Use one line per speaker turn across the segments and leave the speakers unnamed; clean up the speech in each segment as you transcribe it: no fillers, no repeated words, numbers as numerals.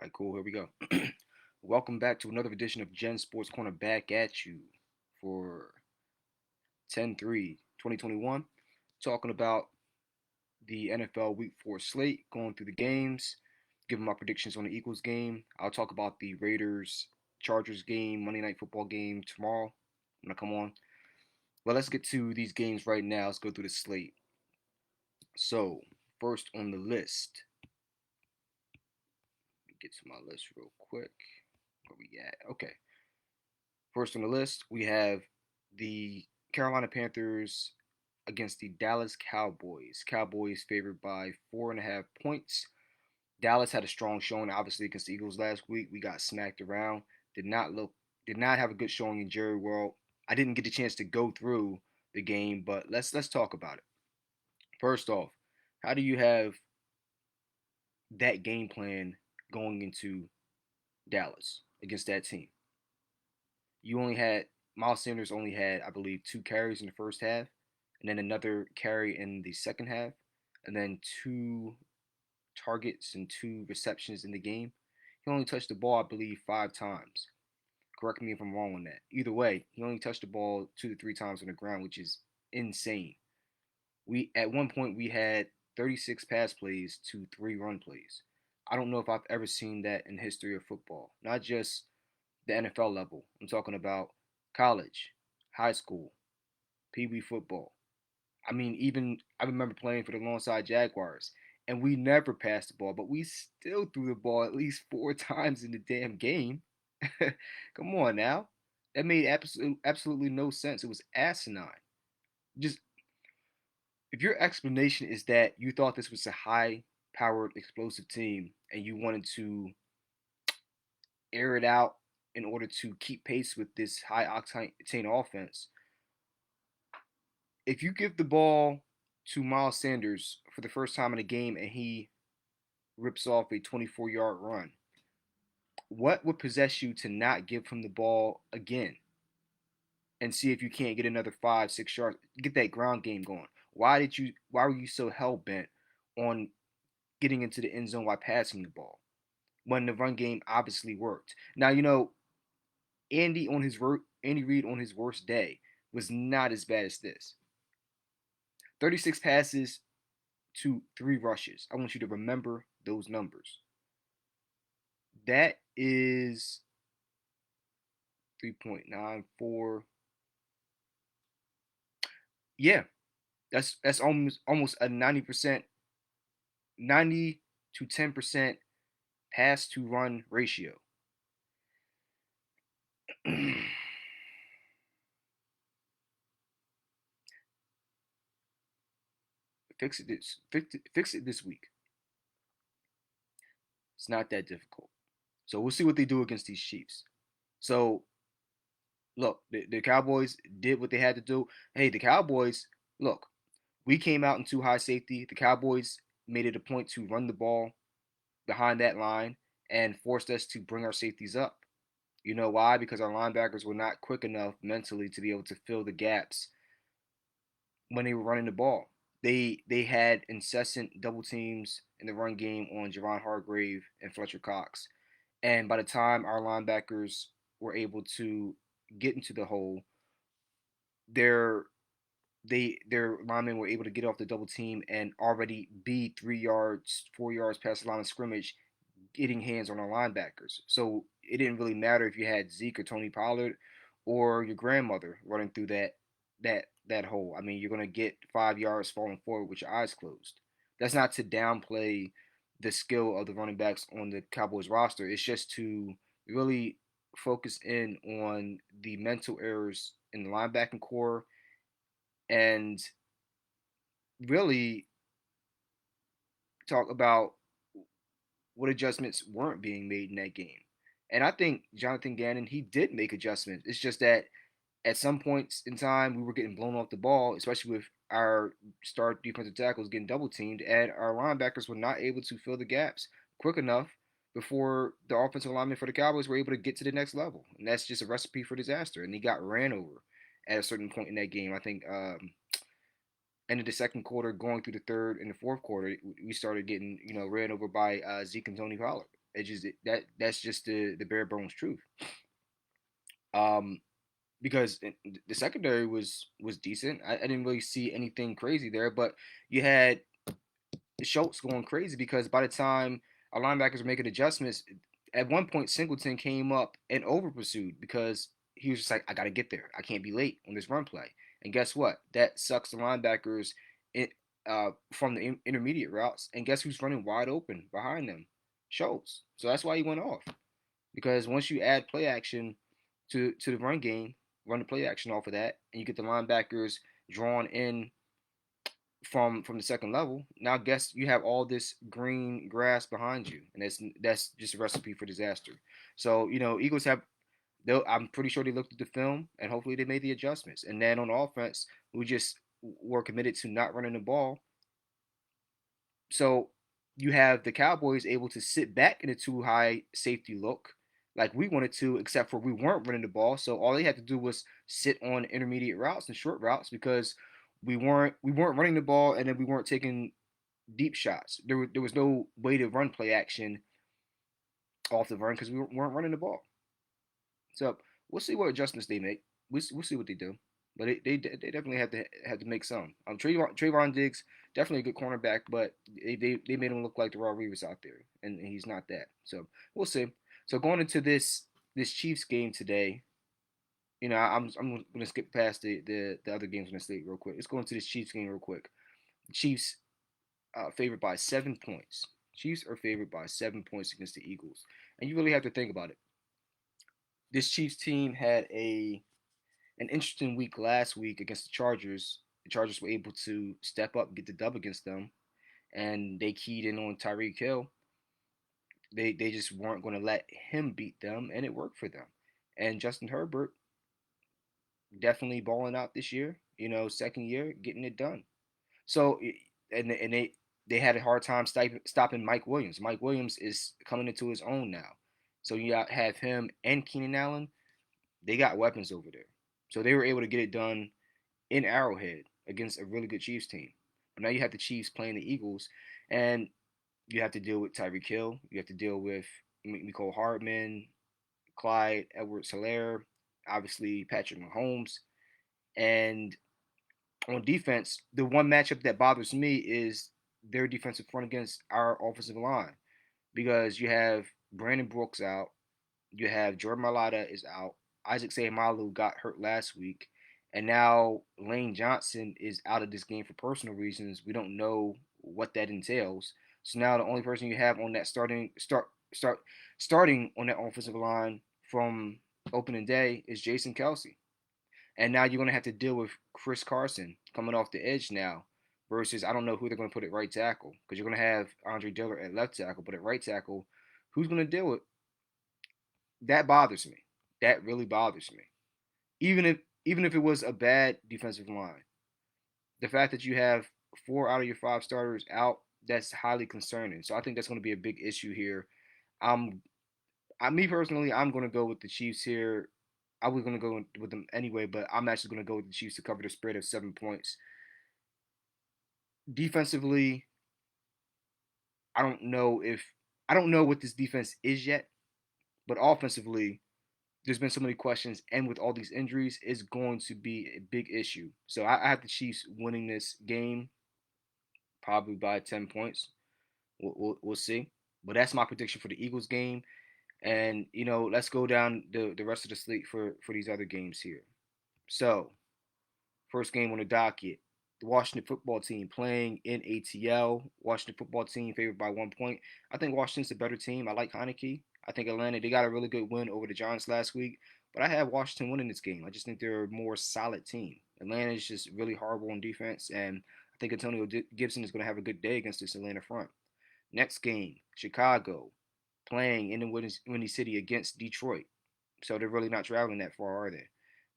All right, cool. Here we go. Welcome back to another edition of Gen Sports Corner back at you for 10-3-2021. Talking about the NFL Week 4 slate, going through the games, giving my predictions on the Eagles game. I'll talk about the Raiders Chargers game, Monday Night Football game tomorrow. I'm going to come on. Well, let's get to these games right now. Let's go through the slate. So, first on the list, get to my list real quick. Where we at? Okay. First on the list, we have the Carolina Panthers against the Dallas Cowboys. Cowboys favored by 4.5 points. Dallas had a strong showing, obviously, against the Eagles last week. We got smacked around. Did not have a good showing in Jerry World. I didn't get the chance to go through the game, but let's talk about it. First off, how do you have that game plan going into Dallas against that team? You only had Miles Sanders only had, I believe, 2 carries in the first half, and then another carry in the second half, and then 2 targets and 2 receptions in the game. He only touched the ball, I believe, 5 times. Correct me if I'm wrong on that. Either way, he only touched the ball 2 to 3 times on the ground, which is insane. We at one point we had 36 pass plays to 3 run plays. I don't know if I've ever seen that in history of football. Not just the NFL level. I'm talking about college, high school, Pee Wee football. I mean, even I remember playing for the Longside Jaguars, and we never passed the ball, but we still threw the ball at least 4 times in the damn game. Come on now. That made absolutely no sense. It was asinine. Just if your explanation is that you thought this was a high powered explosive team and you wanted to air it out in order to keep pace with this high octane offense, if you give the ball to Miles Sanders for the first time in a game and he rips off a 24-yard run, what would possess you to not give him the ball again and see if you can't get another 5, 6 yards, get that ground game going? Why were you so hell bent on getting into the end zone while passing the ball when the run game obviously worked? Now Andy Reid on his worst day was not as bad as this. 36 passes to 3 rushes. I want you to remember those numbers. That is 3.94. Yeah, that's almost a 90 to 10% pass to run ratio. Fix it this week. It's not that difficult. So we'll see what they do against these Chiefs. So look, the Cowboys did what they had to do. Hey, the Cowboys, look, we came out in too high safety. The Cowboys made it a point to run the ball behind that line and forced us to bring our safeties up. You know why? Because our linebackers were not quick enough mentally to be able to fill the gaps when they were running the ball. They had incessant double teams in the run game on Javon Hargrave and Fletcher Cox. And by the time our linebackers were able to get into the hole, their their linemen were able to get off the double team and already be 3 yards, 4 yards past the line of scrimmage, getting hands on our linebackers. So it didn't really matter if you had Zeke or Tony Pollard or your grandmother running through that hole. I mean, you're gonna get 5 yards falling forward with your eyes closed. That's not to downplay the skill of the running backs on the Cowboys roster. It's just to really focus in on the mental errors in the linebacking core and really talk about what adjustments weren't being made in that game. And I think Jonathan Gannon, he did make adjustments. It's just that at some points in time, we were getting blown off the ball, especially with our star defensive tackles getting double teamed, and our linebackers were not able to fill the gaps quick enough before the offensive linemen for the Cowboys were able to get to the next level. And that's just a recipe for disaster. And he got ran over at a certain point in that game. I think end of the second quarter, going through the third and the fourth quarter, we started getting ran over by Zeke and Tony Pollard. That's just the bare bones truth. Um, because the secondary was decent. I didn't really see anything crazy there, but you had Schultz going crazy because by the time our linebackers were making adjustments, at one point Singleton came up and over pursued because he was just like, I got to get there. I can't be late on this run play. And guess what? That sucks the linebackers in, from the intermediate routes. And guess who's running wide open behind them? Schultz. So that's why he went off. Because once you add play action to the run game, run the play action off of that, and you get the linebackers drawn in from the second level. Now, guess you have all this green grass behind you, and that's just a recipe for disaster. So Eagles have. I'm pretty sure they looked at the film, and hopefully they made the adjustments. And then on offense, we just were committed to not running the ball. So you have the Cowboys able to sit back in a too high safety look, like we wanted to, except for we weren't running the ball. So all they had to do was sit on intermediate routes and short routes because we weren't running the ball, and then we weren't taking deep shots. There was no way to run play action off the run because we weren't running the ball. So we'll see what adjustments they make. We'll see what they do, but they definitely have to make some. Trayvon Diggs, definitely a good cornerback, but they made him look like the Raw Reeves out there, and he's not that. So we'll see. So going into this Chiefs game today, I'm gonna skip past the other games on the slate real quick. Let's go into this Chiefs game real quick. The Chiefs favored by 7 points. Chiefs are favored by 7 points against the Eagles, and you really have to think about it. This Chiefs team had a an interesting week last week against the Chargers. The Chargers were able to step up, get the dub against them, and they keyed in on Tyreek Hill. They just weren't going to let him beat them, and it worked for them. And Justin Herbert definitely balling out this year. Second year getting it done. So and they had a hard time stopping Mike Williams. Mike Williams is coming into his own now. So you have him and Keenan Allen. They got weapons over there. So they were able to get it done in Arrowhead against a really good Chiefs team. But now you have the Chiefs playing the Eagles, and you have to deal with Tyreek Hill. You have to deal with Mecole Hardman, Clyde Edwards-Helaire, obviously Patrick Mahomes. And on defense, the one matchup that bothers me is their defensive front against our offensive line because you have Brandon Brooks out, you have Jordan Mailata is out, Isaac Seumalo got hurt last week, and now Lane Johnson is out of this game for personal reasons. We don't know what that entails. So now the only person you have on that starting on that offensive line from opening day is Jason Kelsey. And now you're going to have to deal with Chris Carson coming off the edge now versus I don't know who they're going to put at right tackle because you're going to have Andre Dillard at left tackle, but at right tackle, who's going to deal with that? Bothers me. That really bothers me. Even if it was a bad defensive line, the fact that you have 4 out of your 5 starters out, that's highly concerning. So I think that's going to be a big issue here. I'm me personally, I'm going to go with the Chiefs here. I was going to go with them anyway, but I'm actually going to go with the Chiefs to cover the spread of 7 points. Defensively, I don't know what this defense is yet, but offensively, there's been so many questions, and with all these injuries, it's going to be a big issue. So I have the Chiefs winning this game probably by 10 points. We'll see, but that's my prediction for the Eagles game. And let's go down the rest of the slate for these other games here. So first game on the docket, the Washington football team playing in ATL. Washington football team favored by 1 point. I think Washington's a better team. I like Heineke. I think Atlanta, they got a really good win over the Giants last week. But I have Washington winning this game. I just think they're a more solid team. Atlanta is just really horrible on defense. And I think Antonio Gibson is going to have a good day against this Atlanta front. Next game, Chicago playing in the Windy City against Detroit. So they're really not traveling that far, are they?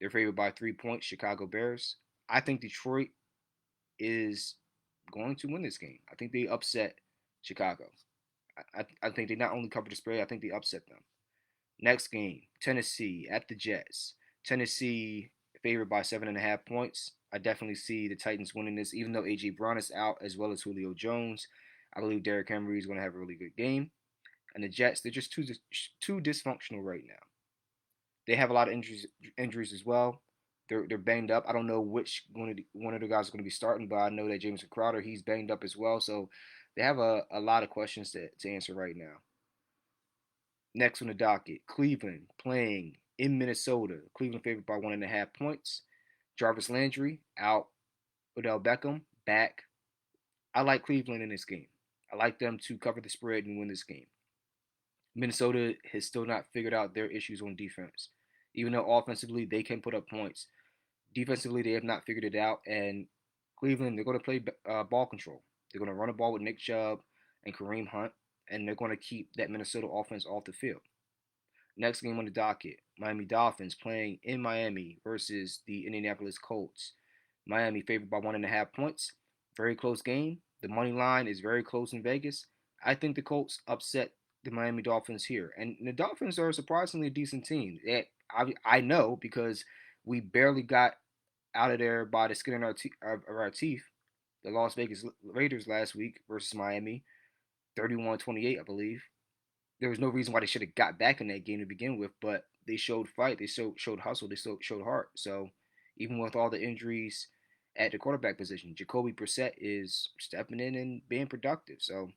They're favored by 3 points, Chicago Bears. I think Detroit is going to win this game. I think they upset Chicago. I think they not only cover the spread, I think they upset them. Next game, Tennessee at the Jets. Tennessee favored by 7.5 points. I definitely see the Titans winning this, even though AJ Brown is out as well as Julio Jones. I believe Derrick Henry is going to have a really good game. And the Jets, they're just too dysfunctional right now. They have a lot of injuries as well. They're banged up. I don't know which one of the guys is going to be starting, but I know that Jameson Crowder, he's banged up as well. So they have a lot of questions to answer right now. Next on the docket, Cleveland playing in Minnesota. Cleveland favored by 1.5 points. Jarvis Landry out. Odell Beckham back. I like Cleveland in this game. I like them to cover the spread and win this game. Minnesota has still not figured out their issues on defense. Even though offensively they can put up points, defensively they have not figured it out. And Cleveland, they're going to play ball control. They're going to run the ball with Nick Chubb and Kareem Hunt, and they're going to keep that Minnesota offense off the field. Next game on the docket, Miami Dolphins playing in Miami versus the Indianapolis Colts. Miami favored by 1.5 points. Very close game. The money line is very close in Vegas. I think the Colts upset the Miami Dolphins here. And the Dolphins are a surprisingly decent team. I know because we barely got out of there by the skin of our teeth. The Las Vegas Raiders last week versus Miami, 31-28, I believe. There was no reason why they should have got back in that game to begin with, but they showed fight, they showed hustle, they showed heart. So even with all the injuries at the quarterback position, Jacoby Brissett is stepping in and being productive. So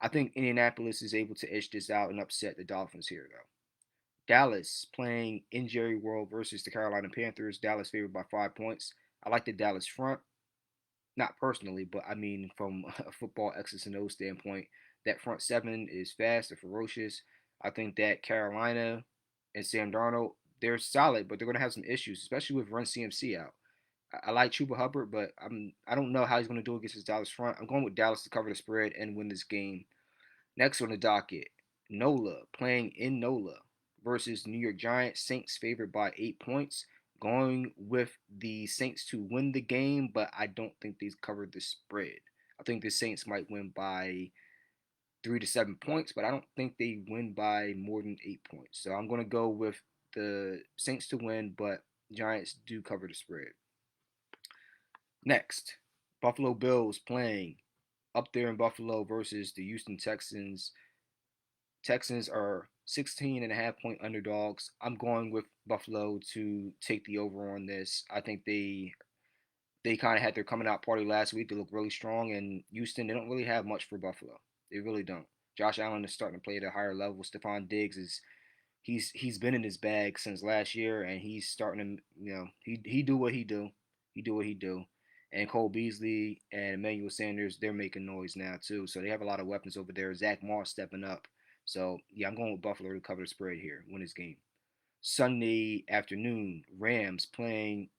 I think Indianapolis is able to edge this out and upset the Dolphins here, though. Dallas playing in Jerry World versus the Carolina Panthers. Dallas favored by 5 points. I like the Dallas front, not personally, but I mean from a football X's and O's standpoint, that front seven is fast and ferocious. I think that Carolina and Sam Darnold, they're solid, but they're going to have some issues, especially with Run CMC out. I like Chuba Hubbard, but I don't know how he's going to do against his Dallas front. I'm going with Dallas to cover the spread and win this game. Next on the docket, NOLA playing in NOLA versus New York Giants. Saints favored by 8 points. Going with the Saints to win the game, but I don't think they've covered the spread. I think the Saints might win by 3 to 7 points, but I don't think they win by more than 8 points. So I'm going to go with the Saints to win, but Giants do cover the spread. Next, Buffalo Bills playing up there in Buffalo versus the Houston Texans. Texans are 16.5 point underdogs. I'm going with Buffalo to take the over on this. I think they kind of had their coming out party last week. They look really strong, and Houston, they don't really have much for Buffalo. They really don't. Josh Allen is starting to play at a higher level. Stephon Diggs is he's been in his bag since last year, and he's starting to he do what he do. He do what he do. And Cole Beasley and Emmanuel Sanders, they're making noise now too. So they have a lot of weapons over there. Zach Moss stepping up. So yeah, I'm going with Buffalo to cover the spread here, win this game. Sunday afternoon, Rams playing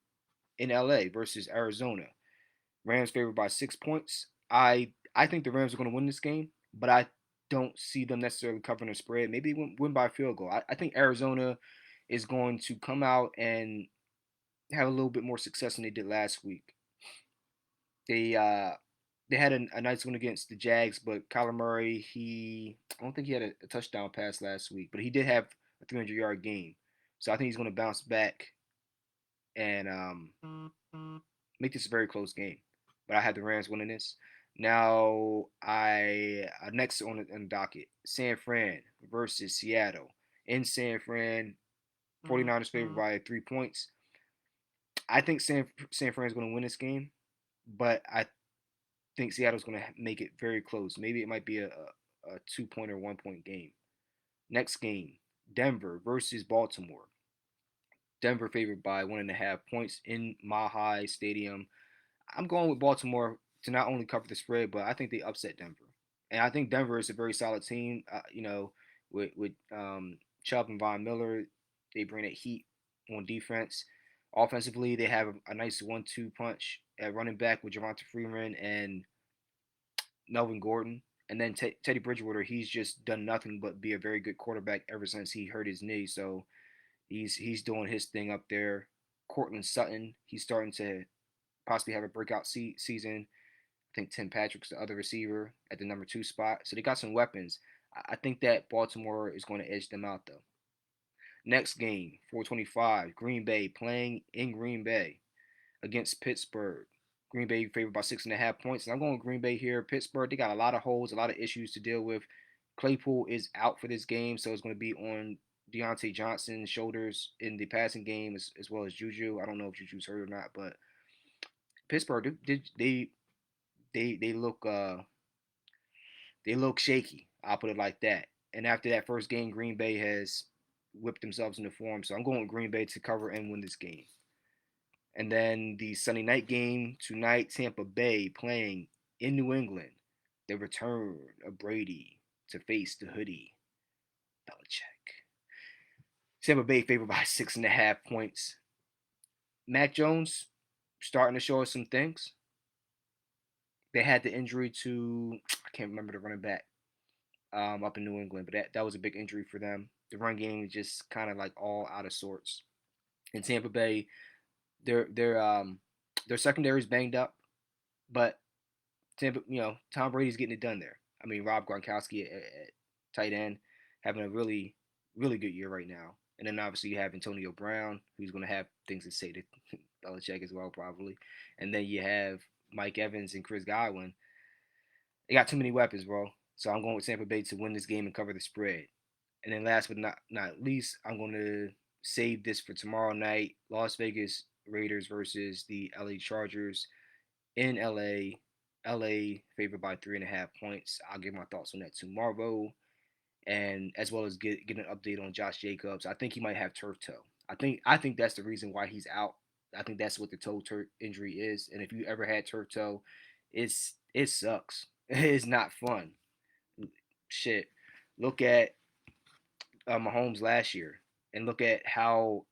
in LA versus Arizona. Rams favored by 6 points. I think the Rams are going to win this game, but I don't see them necessarily covering the spread. Maybe win by a field goal. I think Arizona is going to come out and have a little bit more success than they did last week. They uh they had a nice one against the Jags, but Kyler Murray, I don't think he had a touchdown pass last week, but he did have a 300-yard game. So I think he's going to bounce back and make this a very close game. But I have the Rams winning this. Now, I next on the docket, San Fran versus Seattle. In San Fran, 49ers favored by 3 points. I think San Fran is going to win this game, but I think Seattle's going to make it very close. Maybe it might be a 2 point or 1 point game. Next game, Denver versus Baltimore. Denver favored by 1.5 points in Mile Stadium. I'm going with Baltimore to not only cover the spread, but I think they upset Denver. And I think Denver is a very solid team. With Chubb and Von Miller, they bring that heat on defense. Offensively, they have a nice 1-2 punch at running back with Javonta Freeman and Melvin Gordon. And then Teddy Bridgewater, he's just done nothing but be a very good quarterback ever since he hurt his knee. So he's doing his thing up there. Cortland Sutton, he's starting to possibly have a breakout season. I think Tim Patrick's the other receiver at the number 2 spot. So they got some weapons. I think that Baltimore is going to edge them out, though. Next game, 425, Green Bay playing in Green Bay against Pittsburgh. Green Bay favored by 6.5 points. And I'm going with Green Bay here. Pittsburgh, they got a lot of holes, a lot of issues to deal with. Claypool is out for this game, so it's going to be on Deontay Johnson's shoulders in the passing game as well as Juju. I don't know if Juju's hurt or not, but Pittsburgh they look shaky. I'll put it like that. And after that first game, Green Bay has whipped themselves into form. So I'm going with Green Bay to cover and win this game. And then the Sunday night game tonight, Tampa Bay playing in New England. The return of Brady to face the hoodie, Belichick. Tampa Bay favored by 6.5 points. Mac Jones starting to show us some things. They had the injury to I can't remember the running back up in New England, but that was a big injury for them. The run game is just kind of like all out of sorts. In Tampa Bay, their secondary is banged up, but Tom Brady's getting it done there. I mean, Rob Gronkowski at tight end having a really really good year right now. And then obviously you have Antonio Brown, who's going to have things to say to Belichick as well, probably. And then you have Mike Evans and Chris Godwin. They got too many weapons, bro. So I'm going with Tampa Bay to win this game and cover the spread. And then last but not least, I'm going to save this for tomorrow night. Las Vegas Raiders versus the LA Chargers in LA. LA favored by 3.5 points. I'll give my thoughts on that tomorrow, and as well as get an update on Josh Jacobs. I think he might have turf toe. I think that's the reason why he's out. I think that's what the toe injury is. And if you ever had turf toe, it sucks. It's not fun. Shit. Look at Mahomes last year, and look at how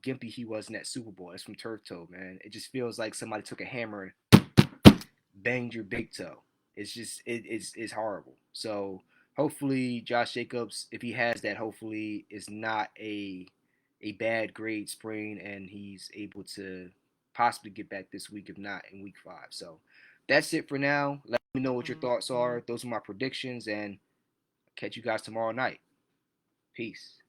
gimpy he was in that Super Bowl. It's from turf toe, man. It just feels like somebody took a hammer and banged your big toe. It's just it's horrible. So hopefully Josh Jacobs, if he has that, hopefully is not a bad grade sprain, and he's able to possibly get back this week, if not in week 5. So that's it for now. Let me know what your thoughts are. Those are my predictions, and catch you guys tomorrow night. Peace.